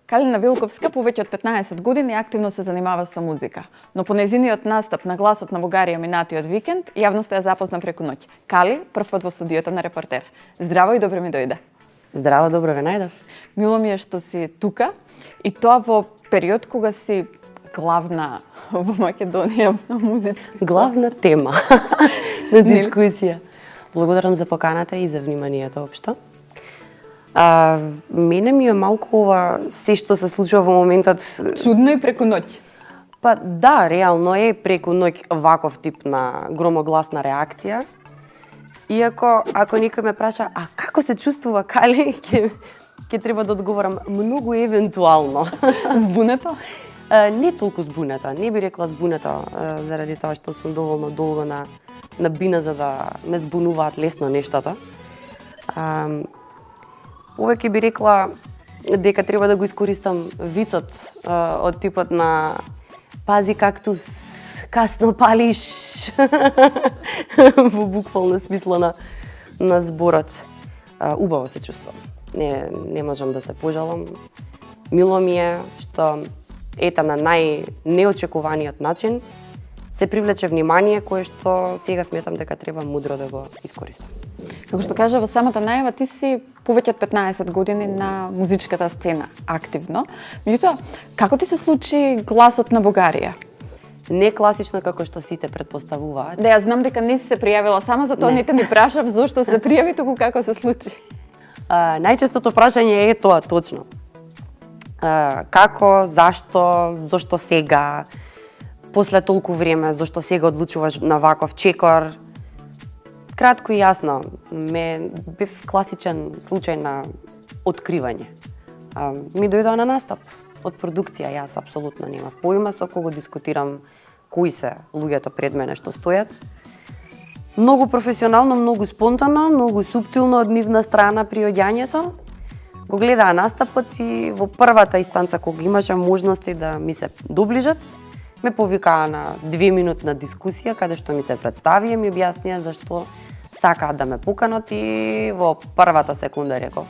Калина Вилковска повеќе од 15 години активно се занимава со музика, но по нејзиниот настап на Гласот на Бугарија минатиот викенд, јавноста ја запозна преку ноќ. Кали, првпат во студиото на Репортер. Здраво и добро ми дојде. Здраво, добро ве најдов. Мило ми е што си тука и тоа во период кога си главна во Македонија на музичка. Главна тема на дискусија. Благодарам за поканата и за вниманието општо. Мене ми е малку ова се што се случува во моментот Чудно и преку ноќ. Па да, реално е преку ноќ ваков тип на громогласна реакција. Иако ако некој ме праша, а како се чувствува Кали, ќе треба да одговорам многу евентуално. Збунето? Не толку збунета, не би рекла збунета, заради тоа што сум доволно долго на бина за да ме збунуваат лесно нештата. Повеќе би рекла дека треба да го искористам вицот од типот на пази кактус, касно палиш во буквална смисла на зборот. Убаво се чувствам. Не можам да се пожалам. Мило ми е што ета на најнеочекуваниот начин се привлече внимание кое што сега сметам дека треба мудро да го искористам. Како што кажа во самата најава, ти си повеќе од 15 години на музичката сцена активно. Меѓутоа, како ти се случи Гласот на Бугарија? Не класично како што сите претпоставуваат. Да, ја знам дека не си се пријавила сама, затоа не те ми прашав зошто се пријави, туку како се случи. Најчестото прашање е тоа точно. Како, зашто сега, после толку време, зашто сега одлучуваш на ваков чекор? Кратко и јасно, бев класичен случај на откривање. Ми дојдоа на настап од продукција, јас апсолутно немав појма со кого дискутирам кои се луѓето пред мене што стојат. Многу професионално, многу спонтано, многу суптилно од нивна страна при оѓањето. Го гледаа настапот и во првата инстанца кога имаше можности да ми се доближат, ме повикаа на 2-минутна дискусија каде што ми се представија и ми објаснија зашто сакаат да ме поканат и во првата секунда реков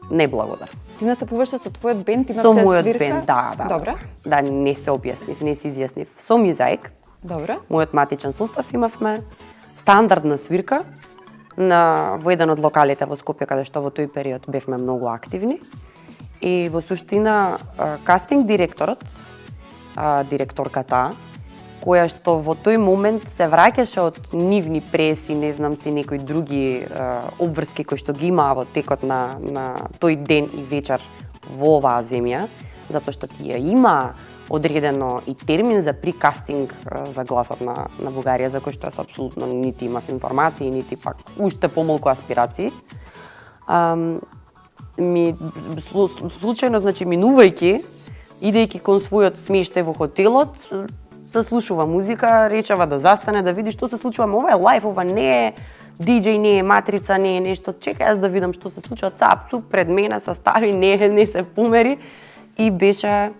не благодар. Ти настапуваше со твојот бенд, имавте со мојот свирка? бенд, да. Добро. Да, не се објаснив, не се изјаснив. Со Музаик, Добро. мојот матичен состав, имавме стандардна свирка во еден од локалите во Скопје, каде што во тој период бевме многу активни. И во суштина кастинг директорот, директорката, која што во тој момент се враќаше од нивни преси, не знам си некои други обврски кои што ги имаа во текот на тој ден и вечер во оваа земја, затоа што тие има одредено и термин за прикастинг за Гласот на Бугарија, за кој што јас апсолутно нити имав информации, нити пак уште помалку аспирации. Случајно, значи, минувајќи, идејќи кон својот смештај во хотелот, се слушува музика, речава да застане, да види што се случува. Ова е лајф, ова не е диџеј, не е матрица, не е нешто. Чекај јас да видам што се случува. Цап, цуп, пред мене се стави, не се помери. И беше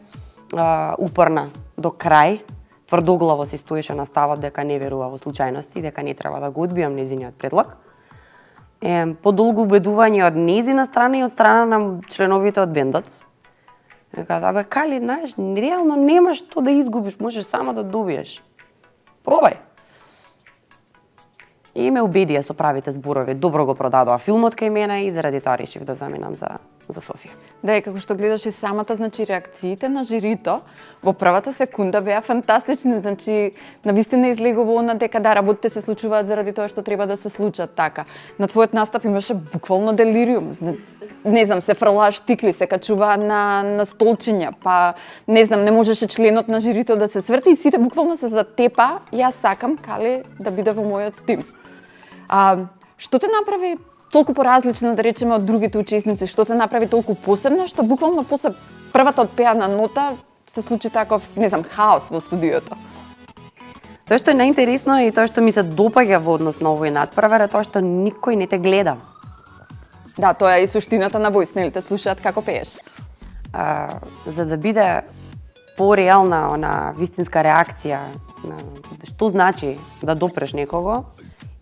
упорна до крај. Тврдоглаво си стоеше на ставот дека не верува во случајности, дека не треба да го одбијам нејзиниот предлог. Подолго убедување од нејзина страна и од страна на членовите од бендот. Кажа, Кали, знаеш, реално немаш што да изгубиш, можеш само да добиеш. Пробај. И ме убедија со правите зборови. Добро го продадоа филмот кај мене и заради тоа решив да заминам за Софија. Да, и како што гледаш и самата, значи, реакциите на жирито во првата секунда беа фантастични, значи, навистина излегува на дека да, работите се случуваат заради тоа што треба да се случат така. На твојот настап имаше буквално делириум. Не знам, се фрлаа штикли, се качуваа на столчиња, па не знам, не можеше членот на жирито да се сврти и сите буквално се затепа. Јас сакам Кали да биде во мојот тим. Што те направи толку поразлично, да речеме, од другите учесници? Што те направи толку посебна, што буквално после првата отпеана нота се случи таков, не знам, хаос во студиото? Тоа што е најинтересно и тоа што ми се допаѓа во однос на овој надпревар е тоа што никој не те гледа. Да, тоа е и суштината на војс, нели, те слушаат како пееш. За да биде пореална она вистинска реакција на што значи да допреш некого,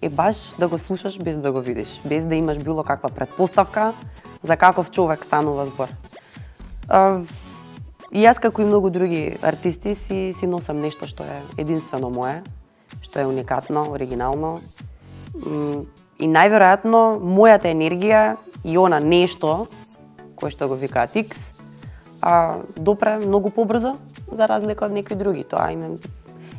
е баш да го слушаш без да го видиш, без да имаш било каква претпоставка за каков човек станува збор. И јас како и многу други артисти си носам нешто што е единствено мое, што е уникатно, оригинално. И најверојатно мојата енергија и она нешто кој што го викаат X, допре многу побрзо за разлика од некои други. Тоа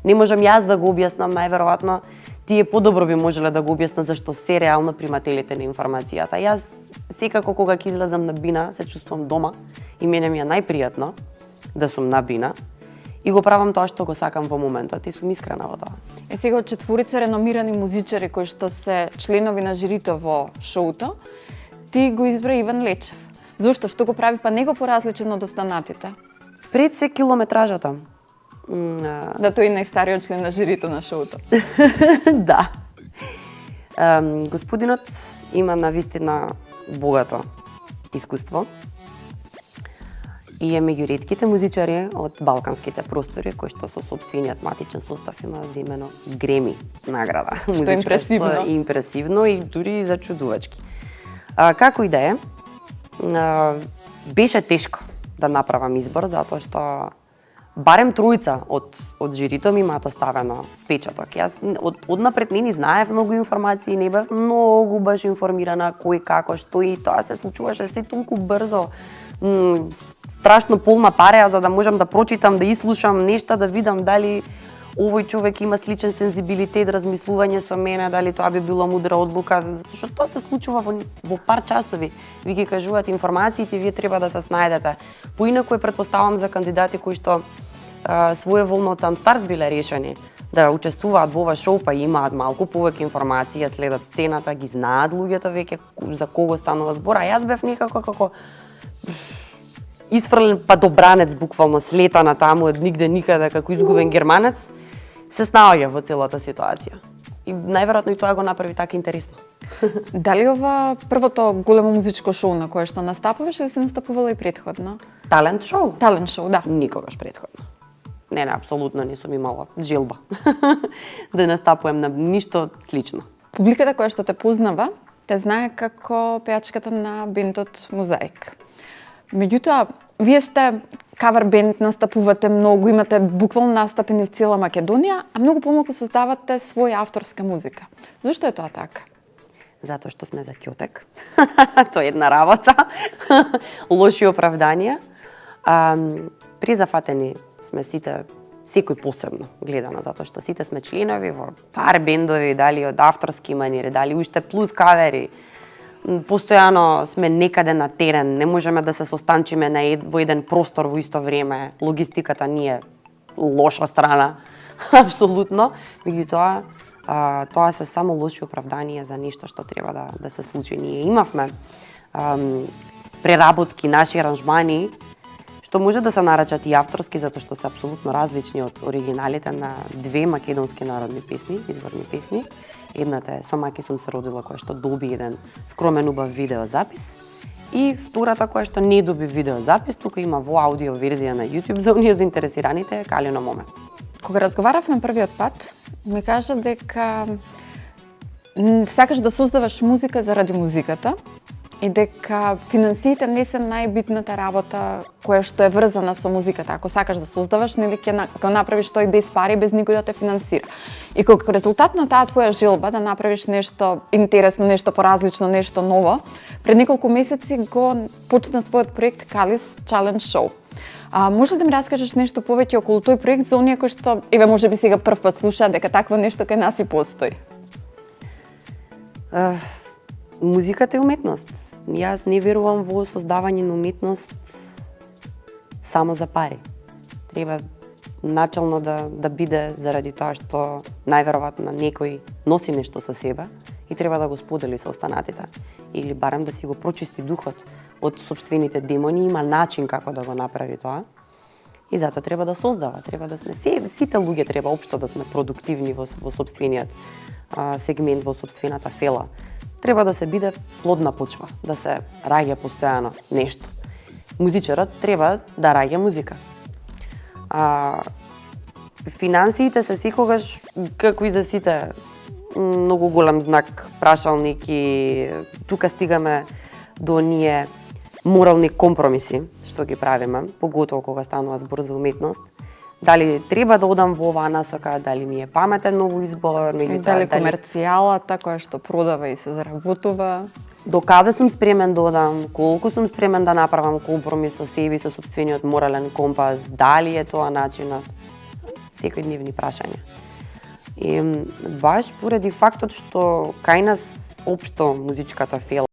не можам јас да го објаснам, најверојатно тие подобро би можеле да го објаснат зашто се реално примателите на информацијата. Јас секако кога ќе излезам на бина се чувствувам дома и мене ми е најпријатно да сум на бина и го правам тоа што го сакам во моментот и сум искрена во тоа. Сега од четворица реномирани музичари кои што се членови на жирито во шоуто, ти го избра Иван Лечев. Зошто? Што го прави па него поразличен од останатите? Пред се километражата. Да, тој е најстариот член на жирито на шоуто. Да. Господинот има навистина богато искуство и е меѓу ретките музичари од балканските простори кои што со сопствениот матичен состав има земено Греми награда. Што е импресивно. Што е импресивно и дури зачудувачки. Како и да е, беше тешко да направам избор затоа што барем тројца од жирито ми имаат оставено впечаток. Јас однапред не знаев многу информации, не бев многу баш информирана кој како што и тоа се случуваше се толку брзо. Страшно полна пареа за да можам да прочитам, да ислушам нешта, да видам дали овој човек има сличен сензибилитет, размислување со мене, дали тоа би било мудра одлука, зашто тоа се случува во пар часови. Ви ги кажуваат информациите, вие треба да се снајдете. Поинаку претпоставам за кандидати кои што своеволно од сам старт биле решени да учествуваат во ова шоу, па имаат малку повеќе информација, следат сцената, ги знаат луѓето веќе за кого станува збор, а јас бев некако како исфрлен падобранец, буквално слетана таму од нигде никаде како изгубен германец, се снаоѓа во целата ситуација. И најверојатно и тоа го направи така интересно. Дали ова првото големо музичко шоу на кое што настапуваш или си настапувала и претходно? Талент шоу? Талент шоу, да. Никогаш претходно. Не, апсолутно не сум имала желба да настапувам на ништо слично. Публиката која што те познава, те знае како пеачката на бендот Мозаик. Меѓутоа, вие сте кавер бенд, настапувате многу, имате буквално настапи низ цела Македонија, а многу помалку создавате своја авторска музика. Зошто е тоа така? Затоа што сме за ќотек. Тоа е една работа. Лоши оправданија. Презафатени сме сите, секој посебно гледано, затоа што сите сме членови во пар бендови, дали од авторски маниери, дали уште плюс кавери. Постојано сме некаде на терен, не можеме да се состанчиме во еден простор во исто време. Логистиката не е лоша страна, апсолутно. Меѓутоа, тоа се само лоши оправданија за нешто што треба да се случи. Ние имавме преработки, наши аранжмани, што може да се наречат и авторски, затоа што се апсолутно различни од оригиналите на две македонски народни песни, изворни песни. Едната е "Со маки сум се родила", која што доби еден скромен убав видеозапис, и втората која што не доби видеозапис, тука има во аудио верзија на YouTube за оние заинтересираните, Калино моме. Кога разговаравме првиот пат, ми кажа дека сакаш да создаваш музика заради музиката и дека финансиите не се најбитната работа која што е врзана со музиката. Ако сакаш да создаваш, нели ќе направиш тој без пари, без никој да те финансира. И како резултат на таа твоја желба да направиш нешто интересно, нешто поразлично, нешто ново, пред неколку месеци го почна својот проект Калис Challenge Show. Може да ми раскажеш нешто повеќе околу тој проект за оние кои што може би сега прв пат слушаат дека такво нешто кај нас и постои? Музиката е уметност. Јас не верувам во создавање на уметност само за пари. Треба начално да биде заради тоа што најверојатно некој носи нешто со себе и треба да го сподели со останатите. Или барем да си го прочисти духот од сопствените демони, има начин како да го направи тоа. И затоа треба да создава, треба да сме сите луѓе треба општо да сме продуктивни во сопствениот сегмент, во сопствената фела. Треба да се биде плодна почва, да се раѓа постојано нешто. Музичарот треба да раѓа музика. Финансиите се секогаш, како и за сите, многу голем знак прашалник и тука стигаме до ние морални компромиси што ги правиме, поготово кога станува збор за уметност. Дали треба да одам во оваа насока, дали ми е паметен ново избор, дали комерцијалата која што продава и се заработува. До каде сум спремен да одам, колку сум спремен да направам компромис со себе и со сопствениот морален компас, дали е тоа начинот, секојдневни прашања. И баш поради фактот што кај нас општо музичката фела